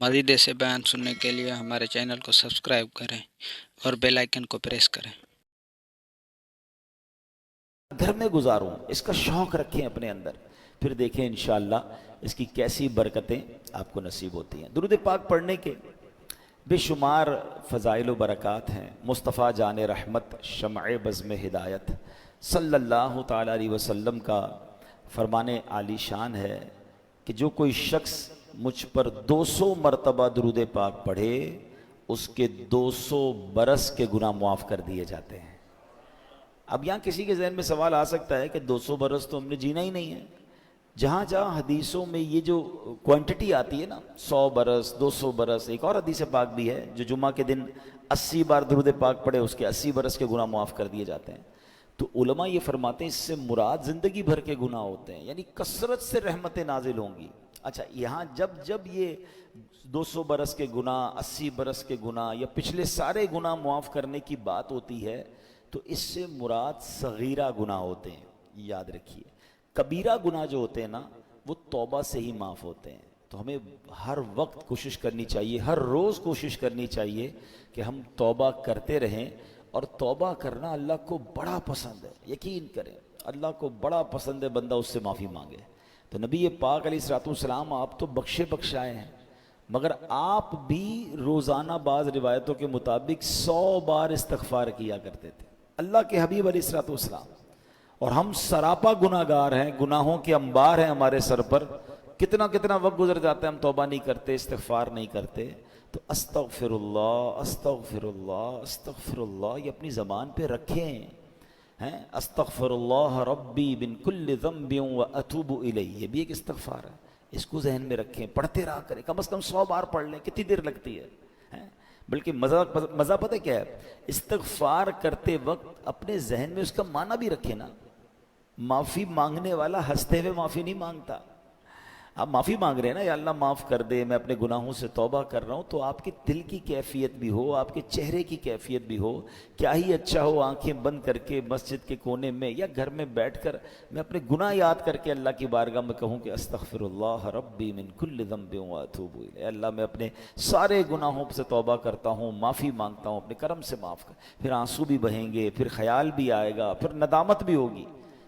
مزید ایسے بیان سننے کے لیے ہمارے چینل کو سبسکرائب کریں اور بیل آئیکن کو پریس کریں۔ گھر میں گزاروں، اس کا شوق رکھیں اپنے اندر، پھر دیکھیں انشاءاللہ اس کی کیسی برکتیں آپ کو نصیب ہوتی ہیں۔ درود پاک پڑھنے کے بے شمار فضائل و برکات ہیں۔ مصطفیٰ جان رحمت شمع بزم ہدایت صلی اللہ تعالیٰ علیہ وسلم کا فرمان عالی شان ہے کہ جو کوئی شخص مجھ پر 200 مرتبہ درود پاک پڑھے اس کے 200 برس کے گناہ معاف کر دیے جاتے ہیں۔ اب یہاں کسی کے ذہن میں سوال آ سکتا ہے کہ 200 برس تو ہم نے جینا ہی نہیں ہے۔ جہاں جہاں حدیثوں میں یہ جو کوانٹٹی آتی ہے نا، 100 برس 200 برس، ایک اور حدیث پاک بھی ہے جو جمعہ کے دن 80 بار درود پاک پڑھے اس کے 80 برس کے گناہ معاف کر دیے جاتے ہیں۔ تو علماء یہ فرماتے ہیں اس سے مراد زندگی بھر کے گناہ ہوتے ہیں، یعنی کثرت سے رحمتیں نازل ہوں گی۔ اچھا، یہاں جب یہ 200 برس کے گناہ، 80 برس کے گناہ یا پچھلے سارے گناہ معاف کرنے کی بات ہوتی ہے تو اس سے مراد صغیرہ گناہ ہوتے ہیں، یاد رکھیے۔ کبیرہ گناہ جو ہوتے ہیں نا وہ توبہ سے ہی معاف ہوتے ہیں۔ تو ہمیں ہر وقت کوشش کرنی چاہیے، ہر روز کوشش کرنی چاہیے کہ ہم توبہ کرتے رہیں، اور توبہ کرنا اللہ کو بڑا پسند ہے۔ یقین کریں اللہ کو بڑا پسند ہے بندہ اس سے معافی مانگے۔ تو نبی پاک علیہ السلام آپ تو بخشے بخشائے ہیں، مگر آپ بھی روزانہ بعض روایتوں کے مطابق 100 بار استغفار کیا کرتے تھے، اللہ کے حبیب علیہ السلام۔ اور ہم سراپا گناہ گار ہیں، گناہوں کے انبار ہیں ہمارے سر پر، کتنا وقت گزر جاتا ہے ہم توبہ نہیں کرتے، استغفار نہیں کرتے۔ تو استغفر اللہ استغفر اللہ استغفر اللہ یہ اپنی زبان پہ رکھیں ہیں۔ استغفر اللہ ربی من کل ذنب واتوب الیہ، یہ بھی ایک استغفار ہے، اس کو ذہن میں رکھیں، پڑھتے رہا کریں، کم از کم 100 بار پڑھ لیں، کتنی دیر لگتی ہے۔ بلکہ مزہ پتہ کیا ہے، استغفار کرتے وقت اپنے ذہن میں اس کا معنی بھی رکھیں نا۔ معافی مانگنے والا ہنستے ہوئے معافی نہیں مانگتا۔ آپ معافی مانگ رہے ہیں نا، یا اللہ معاف کر دے، میں اپنے گناہوں سے توبہ کر رہا ہوں، تو آپ کے دل کی کیفیت بھی ہو، آپ کے چہرے کی کیفیت بھی ہو۔ کیا ہی اچھا ہو آنکھیں بند کر کے مسجد کے کونے میں یا گھر میں بیٹھ کر میں اپنے گناہ یاد کر کے اللہ کی بارگاہ میں کہوں کہ استغفر اللہ ربی من کل ذنب واتوب الیہ، اللہ میں اپنے سارے گناہوں سے توبہ کرتا ہوں، معافی مانگتا ہوں، اپنے کرم سے معاف کر۔ پھر آنسو بھی بہیں گے، پھر خیال بھی آئے گا، پھر ندامت بھی ہوگی،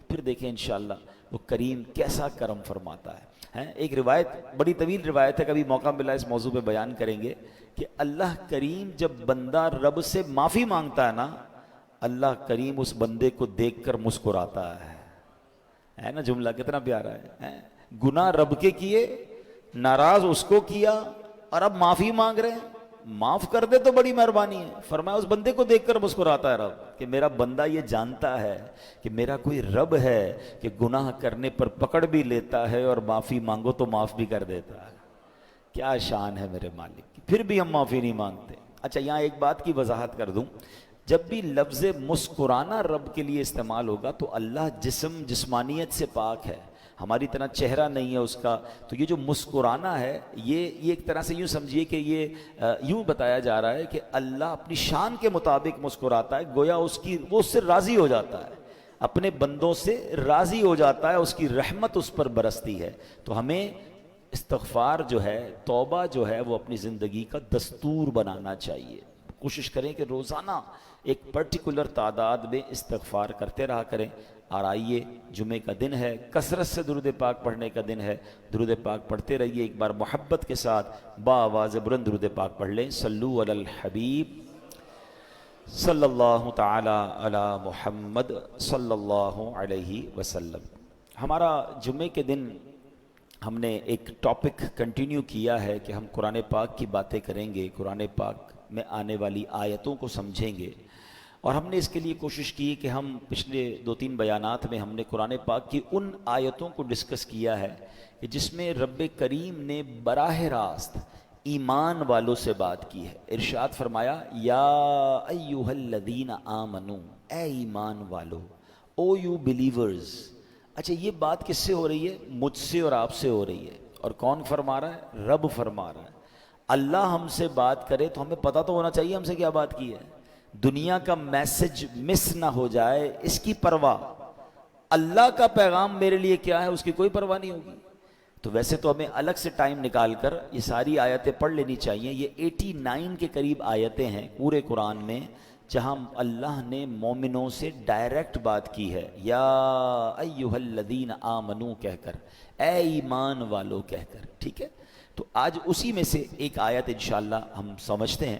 پھر دیکھیں انشاءاللہ وہ کریم کیسا کرم فرماتا ہے۔ ایک روایت، بڑی طویل روایت ہے، کبھی موقع ملا اس موضوع پہ بیان کریں گے، کہ اللہ کریم جب بندہ رب سے معافی مانگتا ہے نا، اللہ کریم اس بندے کو دیکھ کر مسکراتا ہے نا۔ جملہ کتنا پیارا ہے۔ گناہ رب کے کیے، ناراض اس کو کیا، اور اب معافی مانگ رہے ہیں، معاف کر دے تو بڑی مہربانی ہے۔ فرمایا اس بندے کو دیکھ کر مسکراتا ہے رب، کہ میرا بندہ یہ جانتا ہے کہ میرا کوئی رب ہے کہ گناہ کرنے پر پکڑ بھی لیتا ہے اور معافی مانگو تو معاف بھی کر دیتا ہے۔ کیا شان ہے میرے مالک کی، پھر بھی ہم معافی نہیں مانگتے۔ اچھا، یہاں ایک بات کی وضاحت کر دوں، جب بھی لفظ مسکرانا رب کے لیے استعمال ہوگا تو اللہ جسمانیت سے پاک ہے، ہماری طرح چہرہ نہیں ہے اس کا۔ تو یہ جو مسکرانا ہے، یہ ایک طرح سے یوں سمجھیے کہ یہ یوں بتایا جا رہا ہے کہ اللہ اپنی شان کے مطابق مسکراتا ہے، گویا وہ اس سے راضی ہو جاتا ہے، اپنے بندوں سے راضی ہو جاتا ہے، اس کی رحمت اس پر برستی ہے۔ تو ہمیں استغفار جو ہے، توبہ جو ہے، وہ اپنی زندگی کا دستور بنانا چاہیے۔ کوشش کریں کہ روزانہ ایک پرٹیکولر تعداد میں استغفار کرتے رہا کریں۔ اور آئیے، جمعے کا دن ہے، کثرت سے درود پاک پڑھنے کا دن ہے، درود پاک پڑھتے رہیے۔ ایک بار محبت کے ساتھ بآواز بلند درود پاک پڑھ لیں۔ صلو علی الحبیب صلی اللہ تعالی علی محمد صلی اللہ علیہ وسلم۔ ہمارا جمعے کے دن ہم نے ایک ٹاپک کنٹینیو کیا ہے کہ ہم قرآن پاک کی باتیں کریں گے، قرآن پاک میں آنے والی آیتوں کو سمجھیں گے۔ اور ہم نے اس کے لیے کوشش کی کہ ہم پچھلے 2-3 بیانات میں ہم نے قرآن پاک کی ان آیتوں کو ڈسکس کیا ہے کہ جس میں رب کریم نے براہ راست ایمان والوں سے بات کی ہے۔ ارشاد فرمایا، یا ایہا الذین آمنو، اے ایمان والو، او یو بلیورز۔ اچھا، یہ بات کس سے ہو رہی ہے؟ مجھ سے اور آپ سے ہو رہی ہے۔ اور کون فرما رہا ہے؟ رب فرما رہا ہے۔ اللہ ہم سے بات کرے تو ہمیں پتہ تو ہونا چاہیے ہم سے کیا بات کی ہے، دنیا کا میسج مس نہ ہو جائے، اس کی پرواہ۔ اللہ کا پیغام میرے لیے کیا ہے اس کی کوئی پرواہ نہیں ہوگی۔ تو ویسے تو ہمیں الگ سے ٹائم نکال کر یہ ساری آیتیں پڑھ لینی چاہیے. یہ 89 کے قریب آیتیں ہیں پورے قرآن میں جہاں اللہ نے مومنوں سے ڈائریکٹ بات کی ہے, یا ایہا الذین آمنو کہہ کر, اے ایمان والو کہہ کر. ٹھیک ہے, تو آج اسی میں سے ایک آیت انشاءاللہ ہم سمجھتے ہیں.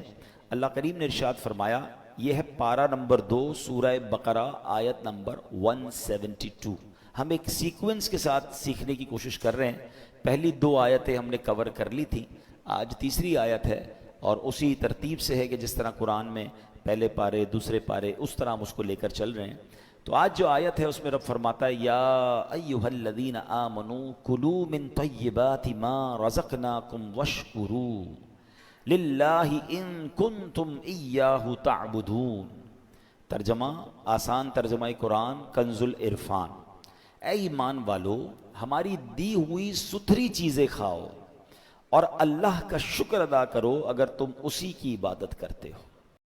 اللہ کریم نے ارشاد فرمایا, یہ ہے پارہ نمبر 2 سورہ بقرہ آیت نمبر 172. ہم ایک سیکوینس کے ساتھ سیکھنے کی کوشش کر رہے ہیں. پہلی 2 آیتیں ہم نے کور کر لی تھیں, آج تیسری آیت ہے, اور اسی ترتیب سے ہے کہ جس طرح قرآن میں پہلے پارے دوسرے پارے اس طرح ہم اس کو لے کر چل رہے ہیں. تو آج جو آیت ہے اس میں رب فرماتا ہے, یا ایہا الذین آمنوا کلوا من طیبات ما رزقناکم واشکروا للہ ان کنتم ایاہ تعبدون. ترجمہ, آسان ترجمہ قرآن کنز العرفان. اے ایمان والو, ہماری دی ہوئی ستھری چیزیں کھاؤ اور اللہ کا شکر ادا کرو اگر تم اسی کی عبادت کرتے ہو.